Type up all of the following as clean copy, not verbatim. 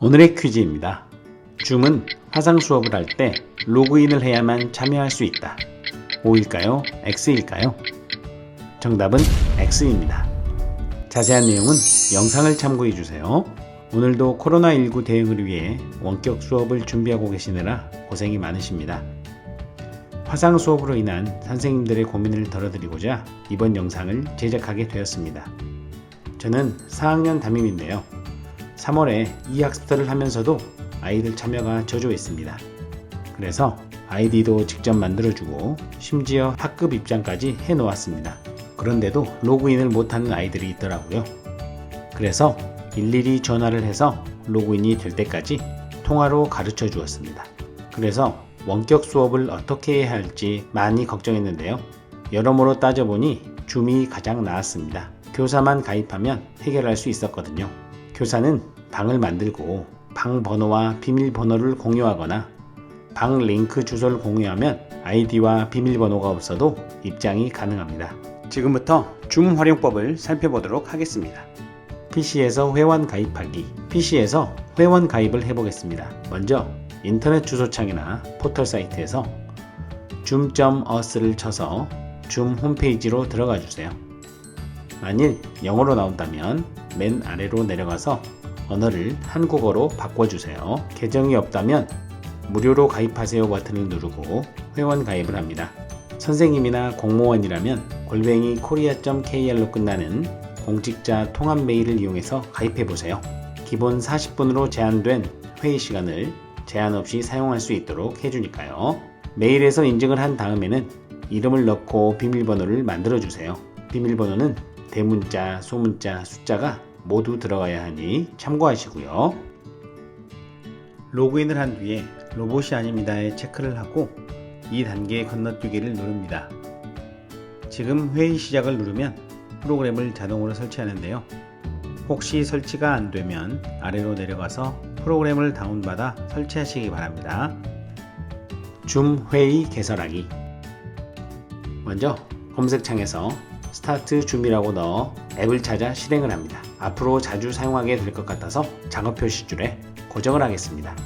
오늘의 퀴즈입니다. 줌은 화상 수업을 할 때 로그인을 해야만 참여할 수 있다. O일까요? X일까요? 정답은 X입니다. 자세한 내용은 영상을 참고해 주세요. 오늘도 코로나19 대응을 위해 원격 수업을 준비하고 계시느라 고생이 많으십니다. 화상 수업으로 인한 선생님들의 고민을 덜어드리고자 이번 영상을 제작하게 되었습니다. 저는 4학년 담임인데요. 3월에 이 학습터를 하면서도 아이들 참여가 저조했습니다. 그래서 아이디도 직접 만들어주고 심지어 학급 입장까지 해놓았습니다. 그런데도 로그인을 못하는 아이들이 있더라고요. 그래서 일일이 전화를 해서 로그인이 될 때까지 통화로 가르쳐 주었습니다. 그래서 원격 수업을 어떻게 해야 할지 많이 걱정했는데요. 여러모로 따져보니 줌이 가장 나았습니다. 교사만 가입하면 해결할 수 있었거든요. 교사는 방을 만들고 방 번호와 비밀번호를 공유하거나 방 링크 주소를 공유하면 아이디와 비밀번호가 없어도 입장이 가능합니다. 지금부터 줌 활용법을 살펴보도록 하겠습니다. PC에서 회원 가입하기. PC에서 회원 가입을 해보겠습니다. 먼저 인터넷 주소창이나 포털 사이트에서 zoom.us를 쳐서 줌 홈페이지로 들어가 주세요. 만일 영어로 나온다면 맨 아래로 내려가서 언어를 한국어로 바꿔주세요. 계정이 없다면 무료로 가입하세요 버튼을 누르고 회원 가입을 합니다. 선생님이나 공무원이라면 @korea.kr로 끝나는 공직자 통합 메일을 이용해서 가입해보세요. 기본 40분으로 제한된 회의 시간을 제한 없이 사용할 수 있도록 해주니까요. 메일에서 인증을 한 다음에는 이름을 넣고 비밀번호를 만들어주세요. 비밀번호는 대문자, 소문자, 숫자가 모두 들어가야 하니 참고하시고요. 로그인을 한 뒤에 로봇이 아닙니다에 체크를 하고 2단계 건너뛰기를 누릅니다. 지금 회의 시작을 누르면 프로그램을 자동으로 설치하는데요. 혹시 설치가 안되면 아래로 내려가서 프로그램을 다운받아 설치하시기 바랍니다. 줌 회의 개설하기. 먼저 검색창에서 스타트 줌이라고 넣어 앱을 찾아 실행을 합니다. 앞으로 자주 사용하게 될 것 같아서 작업 표시줄에 고정을 하겠습니다.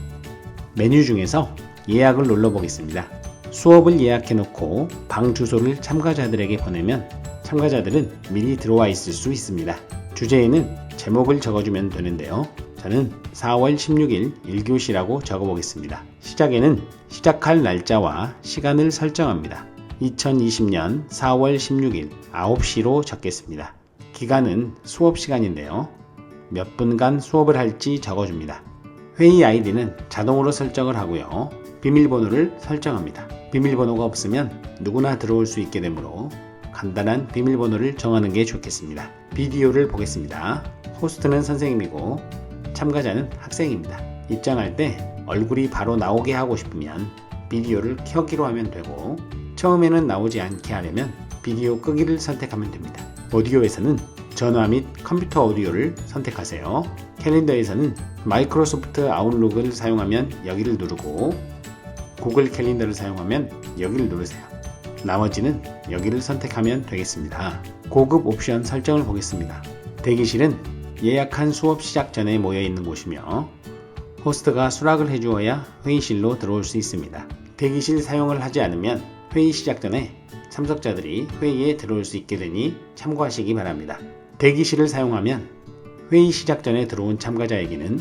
메뉴 중에서 예약을 눌러보겠습니다. 수업을 예약해 놓고 방 주소를 참가자들에게 보내면 참가자들은 미리 들어와 있을 수 있습니다. 주제에는 제목을 적어주면 되는데요. 저는 4월 16일 1교시라고 적어보겠습니다. 시작에는 시작할 날짜와 시간을 설정합니다. 2020년 4월 16일 9시로 적겠습니다. 기간은 수업 시간인데요. 몇 분간 수업을 할지 적어줍니다. 회의 아이디는 자동으로 설정을 하고요. 비밀번호를 설정합니다. 비밀번호가 없으면 누구나 들어올 수 있게 되므로 간단한 비밀번호를 정하는 게 좋겠습니다. 비디오를 보겠습니다. 호스트는 선생님이고 참가자는 학생입니다. 입장할 때 얼굴이 바로 나오게 하고 싶으면 비디오를 켜기로 하면 되고 처음에는 나오지 않게 하려면 비디오 끄기를 선택하면 됩니다. 오디오에서는 전화 및 컴퓨터 오디오를 선택하세요. 캘린더에서는 마이크로소프트 아웃룩을 사용하면 여기를 누르고 구글 캘린더를 사용하면 여기를 누르세요. 나머지는 여기를 선택하면 되겠습니다. 고급 옵션 설정을 보겠습니다. 대기실은 예약한 수업 시작 전에 모여 있는 곳이며 호스트가 수락을 해주어야 회의실로 들어올 수 있습니다. 대기실 사용을 하지 않으면 회의 시작 전에 참석자들이 회의에 들어올 수 있게 되니 참고하시기 바랍니다. 대기실을 사용하면 회의 시작 전에 들어온 참가자에게는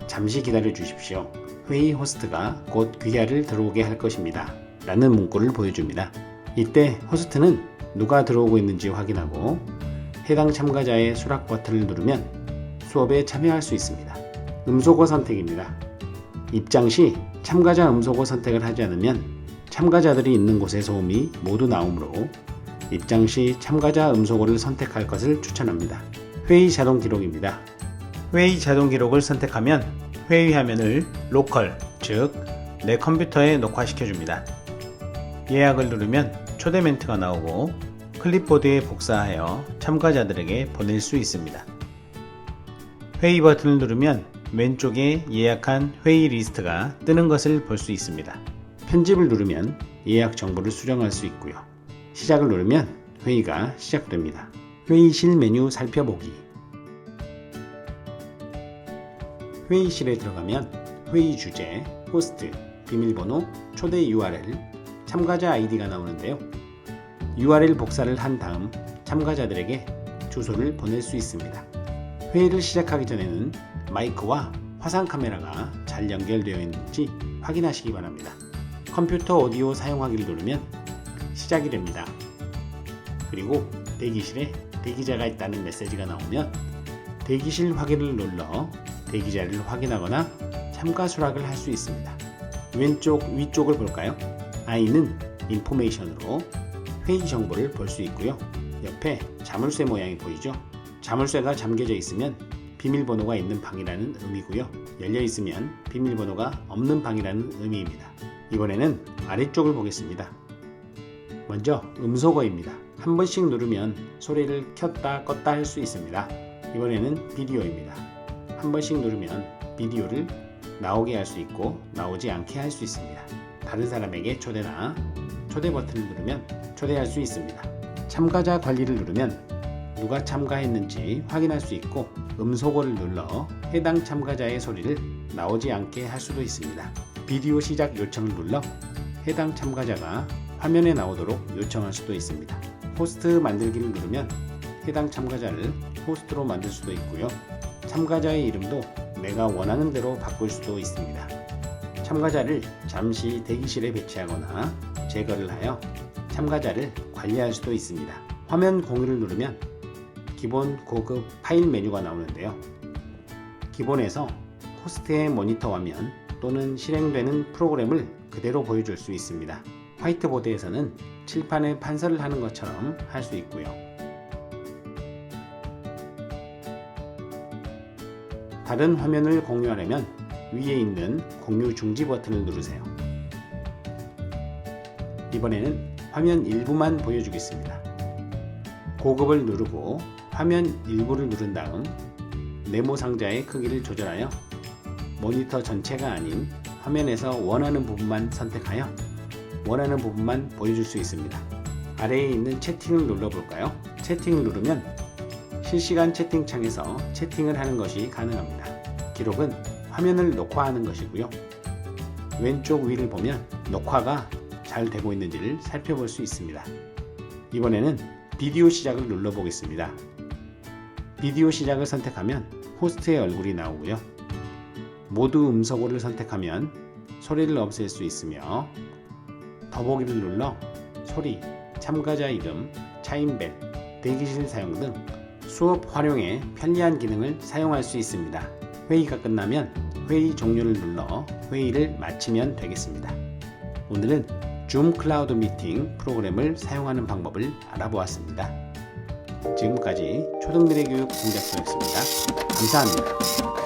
잠시 기다려 주십시오. 회의 호스트가 곧 귀하를 들어오게 할 것입니다. 라는 문구를 보여줍니다. 이때 호스트는 누가 들어오고 있는지 확인하고 해당 참가자의 수락 버튼을 누르면 수업에 참여할 수 있습니다. 음소거 선택입니다. 입장 시 참가자 음소거 선택을 하지 않으면 참가자들이 있는 곳의 소음이 모두 나오므로 입장 시 참가자 음소거를 선택할 것을 추천합니다. 회의 자동 기록입니다. 회의 자동 기록을 선택하면 회의 화면을 로컬, 즉 내 컴퓨터에 녹화시켜 줍니다. 예약을 누르면 초대 멘트가 나오고 클립보드에 복사하여 참가자들에게 보낼 수 있습니다. 회의 버튼을 누르면 왼쪽에 예약한 회의 리스트가 뜨는 것을 볼 수 있습니다. 편집을 누르면 예약 정보를 수정할 수 있고요. 시작을 누르면 회의가 시작됩니다. 회의실 메뉴 살펴보기. 회의실에 들어가면 회의 주제, 호스트, 비밀번호, 초대 URL, 참가자 아이디가 나오는데요. URL 복사를 한 다음 참가자들에게 주소를 보낼 수 있습니다. 회의를 시작하기 전에는 마이크와 화상 카메라가 잘 연결되어 있는지 확인하시기 바랍니다. 컴퓨터 오디오 사용하기를 누르면 시작이 됩니다. 그리고 대기실에 대기자가 있다는 메시지가 나오면 대기실 확인을 눌러 대기자를 확인하거나 참가 수락을 할 수 있습니다. 왼쪽 위쪽을 볼까요? I는 인포메이션으로 회의 정보를 볼 수 있고요. 옆에 자물쇠 모양이 보이죠? 자물쇠가 잠겨져 있으면 비밀번호가 있는 방이라는 의미고요. 열려 있으면 비밀번호가 없는 방이라는 의미입니다. 이번에는 아래쪽을 보겠습니다. 먼저 음소거입니다. 한 번씩 누르면 소리를 켰다 껐다 할 수 있습니다. 이번에는 비디오입니다. 한 번씩 누르면 비디오를 나오게 할 수 있고 나오지 않게 할 수 있습니다. 다른 사람에게 초대나 초대 버튼을 누르면 초대할 수 있습니다. 참가자 관리를 누르면 누가 참가했는지 확인할 수 있고 음소거를 눌러 해당 참가자의 소리를 나오지 않게 할 수도 있습니다. 비디오 시작 요청을 눌러 해당 참가자가 화면에 나오도록 요청할 수도 있습니다. 호스트 만들기를 누르면 해당 참가자를 호스트로 만들 수도 있고요. 참가자의 이름도 내가 원하는 대로 바꿀 수도 있습니다. 참가자를 잠시 대기실에 배치하거나 제거를 하여 참가자를 관리할 수도 있습니다. 화면 공유를 누르면 기본 고급 파일 메뉴가 나오는데요. 기본에서 호스트의 모니터 화면 또는 실행되는 프로그램을 그대로 보여줄 수 있습니다. 화이트보드에서는 칠판에 판서를 하는 것처럼 할 수 있고요. 다른 화면을 공유하려면 위에 있는 공유 중지 버튼을 누르세요. 이번에는 화면 일부만 보여주겠습니다. 고급을 누르고 화면 일부를 누른 다음 네모 상자의 크기를 조절하여 모니터 전체가 아닌 화면에서 원하는 부분만 선택하여 원하는 부분만 보여줄 수 있습니다. 아래에 있는 채팅을 눌러볼까요? 채팅을 누르면 실시간 채팅창에서 채팅을 하는 것이 가능합니다. 기록은 화면을 녹화하는 것이고요. 왼쪽 위를 보면 녹화가 잘 되고 있는지를 살펴볼 수 있습니다. 이번에는 비디오 시작을 눌러보겠습니다. 비디오 시작을 선택하면 호스트의 얼굴이 나오고요. 모두 음소거를 선택하면 소리를 없앨 수 있으며 더보기를 눌러 소리, 참가자 이름, 차임벨, 대기실 사용 등 수업 활용에 편리한 기능을 사용할 수 있습니다. 회의가 끝나면 회의 종료를 눌러 회의를 마치면 되겠습니다. 오늘은 줌 클라우드 미팅 프로그램을 사용하는 방법을 알아보았습니다. 지금까지 초등미래 교육 공작소였습니다. 감사합니다.